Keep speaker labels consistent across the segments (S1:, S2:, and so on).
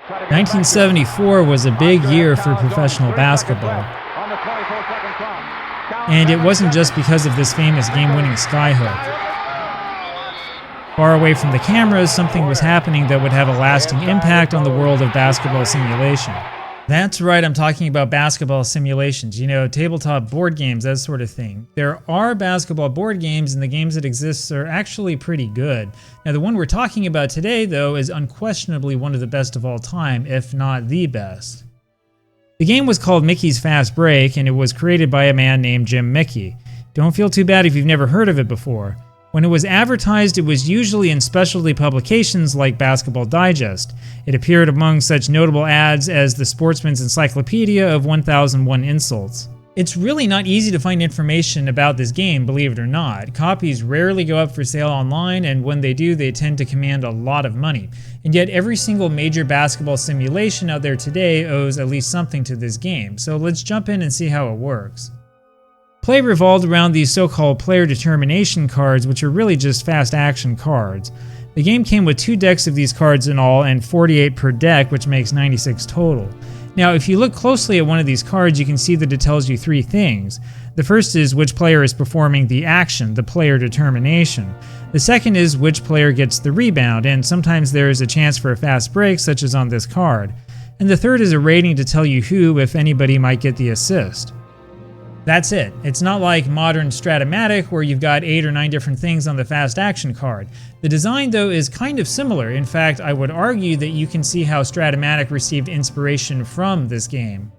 S1: 1974 was a big year for professional basketball. And it wasn't just because of this famous game-winning skyhook. Far away from the cameras, something was happening that would have a lasting impact on the world of basketball simulation. That's right, I'm talking about basketball simulations, you know, tabletop board games, that sort of thing. There are basketball board games, and the games that exist are actually pretty good. Now, the one we're talking about today, though, is unquestionably one of the best of all time, if not the best. The game was called Mickey's Fast Break, and it was created by a man named Jim Mickey. Don't feel too bad if you've never heard of it before. When it was advertised, it was usually in specialty publications like Basketball Digest. It appeared among such notable ads as the Sportsman's Encyclopedia of 1001 Insults. It's really not easy to find information about this game, believe it or not. Copies rarely go up for sale online, and when they do, they tend to command a lot of money. And yet every single major basketball simulation out there today owes at least something to this game, so let's jump in and see how it works. Play revolved around these so-called player determination cards, which are really just fast action cards. The game came with 2 decks of these cards in all, and 48 per deck, which makes 96 total. Now, if you look closely at one of these cards, you can see that it tells you 3 things. The first is which player is performing the action, the player determination. The second is which player gets the rebound, and sometimes there is a chance for a fast break, such as on this card. And the third is a rating to tell you who, if anybody, might get the assist. That's it. It's not like modern Stratomatic where you've got 8 or 9 different things on the fast action card. The design, though, is kind of similar. In fact, I would argue that you can see how Stratomatic received inspiration from this game.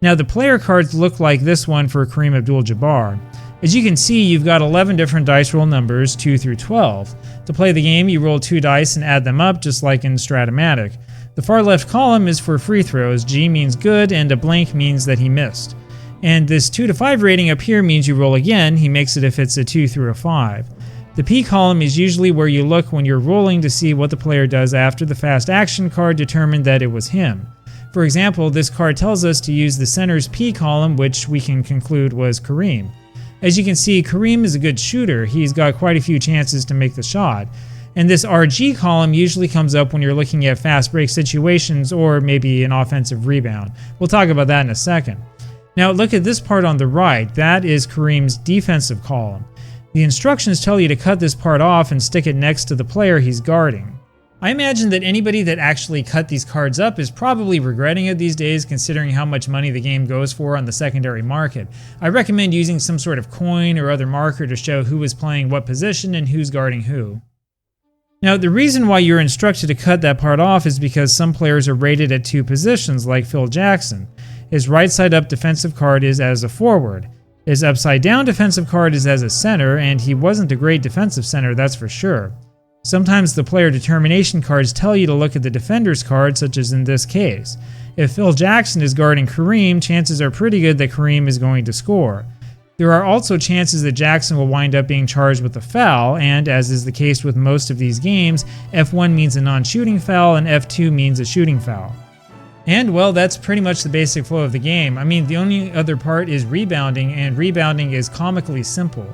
S1: Now, the player cards look like this one for Kareem Abdul-Jabbar. As you can see, you've got 11 different dice roll numbers, 2 through 12. To play the game, you roll 2 dice and add them up, just like in Stratomatic. The far left column is for free throws. G means good, and a blank means that he missed. And this 2 to 5 rating up here means you roll again. He makes it if it's a 2 through a 5. The P column is usually where you look when you're rolling to see what the player does after the fast action card determined that it was him. For example, this card tells us to use the center's P column, which we can conclude was Kareem. As you can see, Kareem is a good shooter. He's got quite a few chances to make the shot. And this RG column usually comes up when you're looking at fast break situations or maybe an offensive rebound. We'll talk about that in a second. Now look at this part on the right. That is Kareem's defensive column. The instructions tell you to cut this part off and stick it next to the player he's guarding. I imagine that anybody that actually cut these cards up is probably regretting it these days, considering how much money the game goes for on the secondary market. I recommend using some sort of coin or other marker to show who is playing what position and who's guarding who. Now, the reason why you're instructed to cut that part off is because some players are rated at 2 positions, like Phil Jackson. His right side up defensive card is as a forward. His upside down defensive card is as a center, and he wasn't a great defensive center, that's for sure. Sometimes the player determination cards tell you to look at the defender's card, such as in this case. If Phil Jackson is guarding Kareem, chances are pretty good that Kareem is going to score. There are also chances that Jackson will wind up being charged with a foul, and as is the case with most of these games, F1 means a non-shooting foul and F2 means a shooting foul. And well, that's pretty much the basic flow of the game. I mean, the only other part is rebounding, and rebounding is comically simple.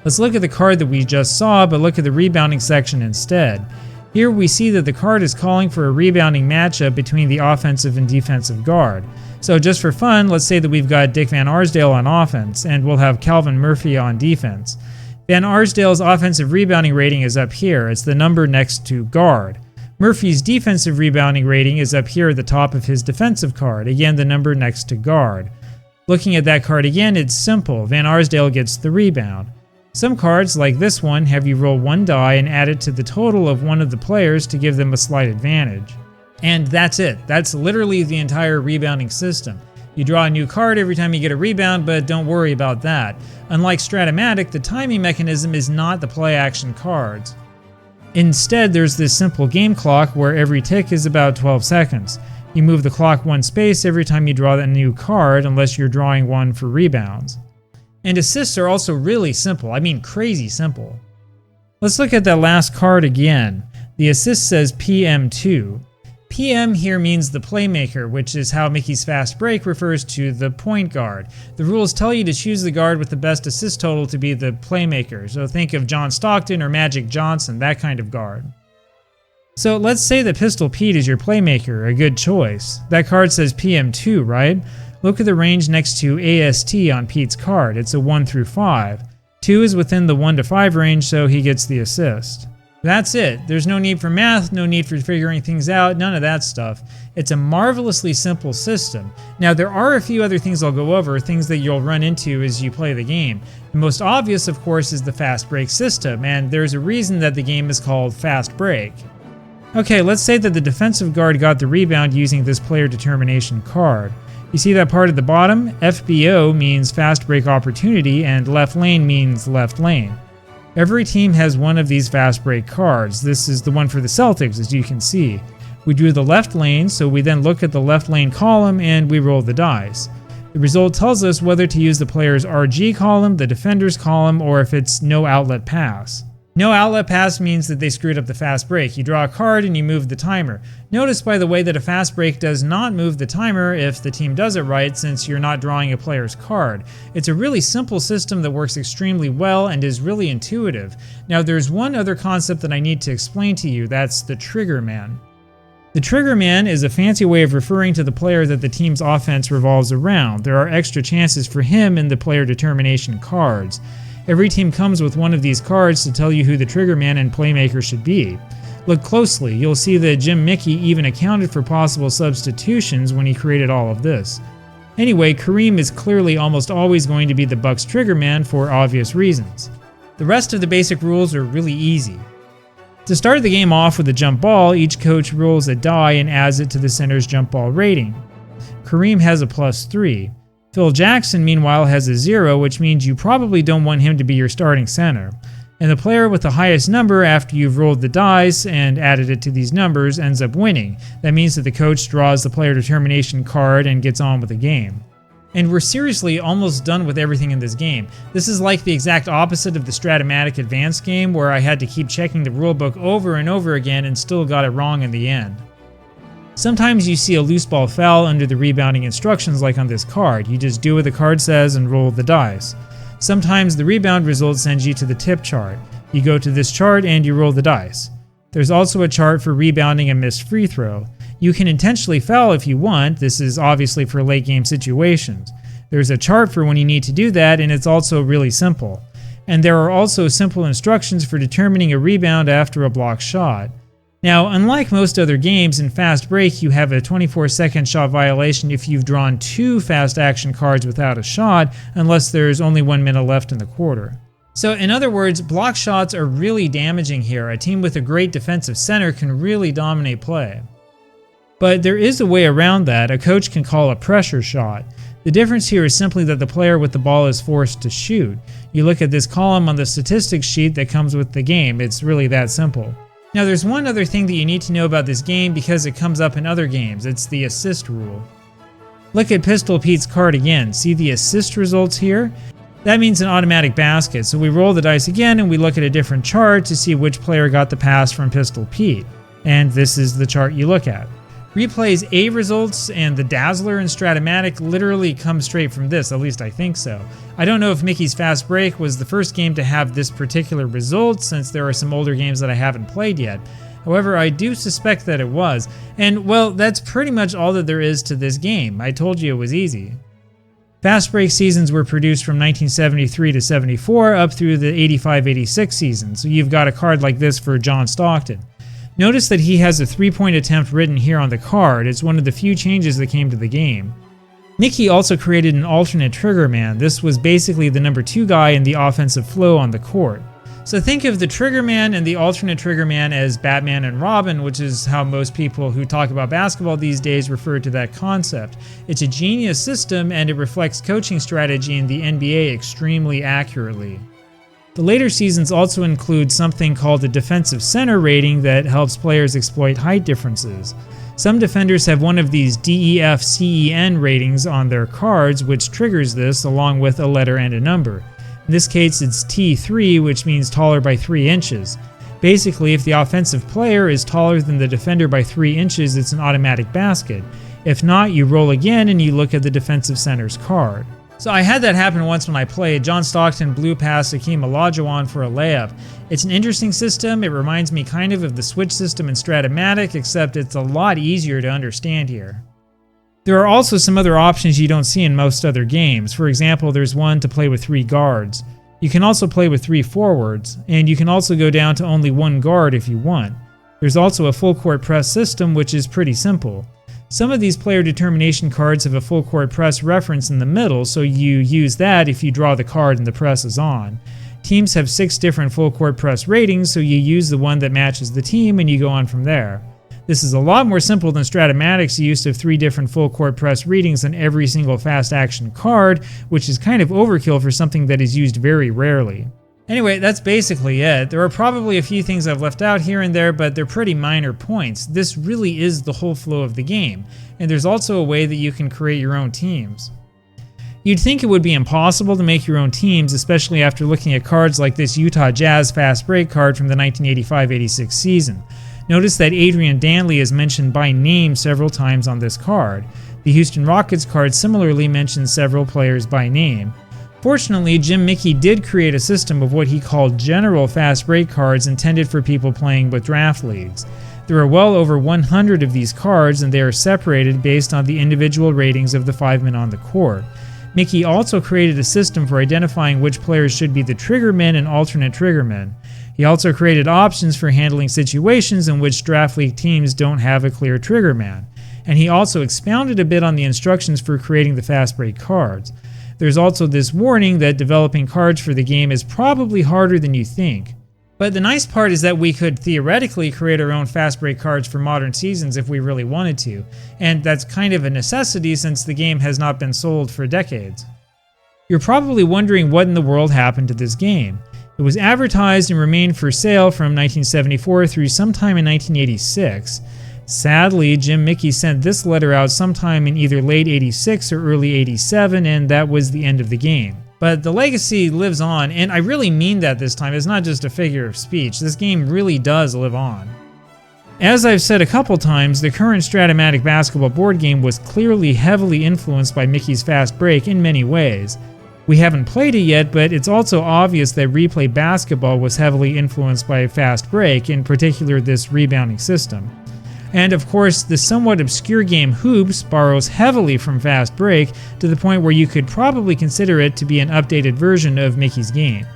S1: Let's look at the card that we just saw, but look at the rebounding section instead. Here we see that the card is calling for a rebounding matchup between the offensive and defensive guard. So just for fun, let's say that we've got Dick Van Arsdale on offense, and we'll have Calvin Murphy on defense. Van Arsdale's offensive rebounding rating is up here. It's the number next to guard. Murphy's defensive rebounding rating is up here at the top of his defensive card, again the number next to guard. Looking at that card again, it's simple. Van Arsdale gets the rebound. Some cards, like this one, have you roll 1 die and add it to the total of one of the players to give them a slight advantage. And that's it. That's literally the entire rebounding system. You draw a new card every time you get a rebound, but don't worry about that. Unlike Stratomatic, the timing mechanism is not the play action cards. Instead, there's this simple game clock where every tick is about 12 seconds. You move the clock 1 space every time you draw a new card, unless you're drawing one for rebounds. And assists are also really simple. I mean, crazy simple. Let's look at that last card again. The assist says PM2. PM here means the playmaker, which is how Mickey's Fast Break refers to the point guard. The rules tell you to choose the guard with the best assist total to be the playmaker, so think of John Stockton or Magic Johnson, that kind of guard. So let's say that Pistol Pete is your playmaker, a good choice. That card says PM2, right? Look at the range next to AST on Pete's card. It's a 1 through 5. 2 is within the 1 to 5 range, so he gets the assist. That's it. There's no need for math, no need for figuring things out, none of that stuff. It's a marvelously simple system. Now, there are a few other things I'll go over, things that you'll run into as you play the game. The most obvious, of course, is the fast break system, and there's a reason that the game is called Fast Break. Okay, let's say that the defensive guard got the rebound using this player determination card. You see that part at the bottom? FBO means fast break opportunity, and left lane means left lane. Every team has one of these fast break cards. This is the one for the Celtics, as you can see. We drew the left lane, so we then look at the left lane column and we roll the dice. The result tells us whether to use the player's RG column, the defender's column, or if it's no outlet pass. No outlet pass means that they screwed up the fast break. You draw a card and you move the timer. Notice, by the way, that a fast break does not move the timer if the team does it right, since you're not drawing a player's card. It's a really simple system that works extremely well and is really intuitive. Now, there's one other concept that I need to explain to you. That's the trigger man. The trigger man is a fancy way of referring to the player that the team's offense revolves around. There are extra chances for him in the player determination cards. Every team comes with one of these cards to tell you who the trigger man and playmaker should be. Look closely, you'll see that Jim Mickey even accounted for possible substitutions when he created all of this. Anyway, Kareem is clearly almost always going to be the Bucks trigger man for obvious reasons. The rest of the basic rules are really easy. To start the game off with a jump ball, each coach rolls a die and adds it to the center's jump ball rating. Kareem has a +3. Phil Jackson, meanwhile, has a 0, which means you probably don't want him to be your starting center. And the player with the highest number after you've rolled the dice and added it to these numbers ends up winning. That means that the coach draws the player determination card and gets on with the game. And we're seriously almost done with everything in this game. This is like the exact opposite of the Stratomatic Advanced game, where I had to keep checking the rulebook over and over again and still got it wrong in the end. Sometimes you see a loose ball foul under the rebounding instructions like on this card. You just do what the card says and roll the dice. Sometimes the rebound result sends you to the tip chart. You go to this chart and you roll the dice. There's also a chart for rebounding a missed free throw. You can intentionally foul if you want. This is obviously for late game situations. There's a chart for when you need to do that, and it's also really simple. And there are also simple instructions for determining a rebound after a blocked shot. Now, unlike most other games, in Fast Break you have a 24-second shot violation if you've drawn 2 fast action cards without a shot, unless there's only 1 minute left in the quarter. So in other words, block shots are really damaging here. A team with a great defensive center can really dominate play. But there is a way around that. A coach can call a pressure shot. The difference here is simply that the player with the ball is forced to shoot. You look at this column on the statistics sheet that comes with the game. It's really that simple. Now, there's one other thing that you need to know about this game because it comes up in other games. It's the assist rule. Look at Pistol Pete's card again. See the assist results here? That means an automatic basket. So we roll the dice again and we look at a different chart to see which player got the pass from Pistol Pete. And this is the chart you look at. Replay's A results and the Dazzler and Stratomatic literally come straight from this, at least I think so. I don't know if Mickey's Fast Break was the first game to have this particular result, since there are some older games that I haven't played yet. However, I do suspect that it was. And, well, that's pretty much all that there is to this game. I told you it was easy. Fast Break seasons were produced from 1973 to 74 up through the 85-86 season, so you've got a card like this for John Stockton. Notice that he has a 3-point attempt written here on the card. It's one of the few changes that came to the game. Mickey also created an alternate trigger man. This was basically the number 2 guy in the offensive flow on the court. So think of the trigger man and the alternate trigger man as Batman and Robin, which is how most people who talk about basketball these days refer to that concept. It's a genius system and it reflects coaching strategy in the NBA extremely accurately. The later seasons also include something called the defensive center rating that helps players exploit height differences. Some defenders have one of these DEF-CEN ratings on their cards, which triggers this along with a letter and a number. In this case, it's T3, which means taller by 3 inches. Basically, if the offensive player is taller than the defender by 3 inches, it's an automatic basket. If not, you roll again and you look at the defensive center's card. So I had that happen once when I played. John Stockton blew past Akeem Olajuwon for a layup. It's an interesting system. It reminds me kind of the Switch system in Stratomatic, except it's a lot easier to understand here. There are also some other options you don't see in most other games. For example, there's one to play with 3 guards. You can also play with 3 forwards, and you can also go down to only 1 guard if you want. There's also a full court press system, which is pretty simple. Some of these player determination cards have a full court press reference in the middle, so you use that if you draw the card and the press is on. Teams have 6 different full court press ratings, so you use the one that matches the team and you go on from there. This is a lot more simple than Stratomatic's use of 3 different full court press readings on every single fast action card, which is kind of overkill for something that is used very rarely. Anyway, that's basically it. There are probably a few things I've left out here and there, but they're pretty minor points. This really is the whole flow of the game, and there's also a way that you can create your own teams. You'd think it would be impossible to make your own teams, especially after looking at cards like this Utah Jazz Fast Break card from the 1985-86 season. Notice that Adrian Dantley is mentioned by name several times on this card. The Houston Rockets card similarly mentions several players by name. Fortunately, Jim Mickey did create a system of what he called general fast break cards intended for people playing with draft leagues. There are well over 100 of these cards, and they are separated based on the individual ratings of the 5 men on the court. Mickey also created a system for identifying which players should be the triggermen and alternate triggermen. He also created options for handling situations in which draft league teams don't have a clear triggerman. And he also expounded a bit on the instructions for creating the fast break cards. There's also this warning that developing cards for the game is probably harder than you think. But the nice part is that we could theoretically create our own fast break cards for modern seasons if we really wanted to, and that's kind of a necessity since the game has not been sold for decades. You're probably wondering what in the world happened to this game. It was advertised and remained for sale from 1974 through sometime in 1986. Sadly, Jim Mickey sent this letter out sometime in either late 86 or early 87, and that was the end of the game. But the legacy lives on, and I really mean that this time. It's not just a figure of speech. This game really does live on. As I've said a couple times, the current Stratomatic basketball board game was clearly heavily influenced by Mickey's Fast Break in many ways. We haven't played it yet, but it's also obvious that Replay Basketball was heavily influenced by Fast Break, in particular this rebounding system. And of course, the somewhat obscure game Hoops borrows heavily from Fast Break to the point where you could probably consider it to be an updated version of Mickey's game.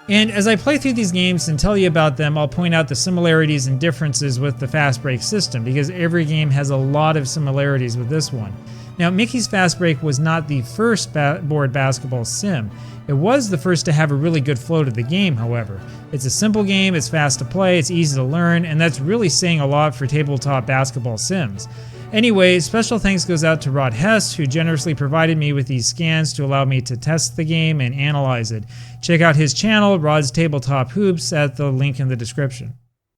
S1: And as I play through these games and tell you about them, I'll point out the similarities and differences with the Fast Break system, because every game has a lot of similarities with this one. Now, Mickey's Fast Break was not the first board basketball sim. It was the first to have a really good flow to the game, however. It's a simple game, it's fast to play, it's easy to learn, and that's really saying a lot for tabletop basketball sims. Anyway, special thanks goes out to Rod Hess, who generously provided me with these scans to allow me to test the game and analyze it. Check out his channel, Rod's Tabletop Hoops, at the link in the description.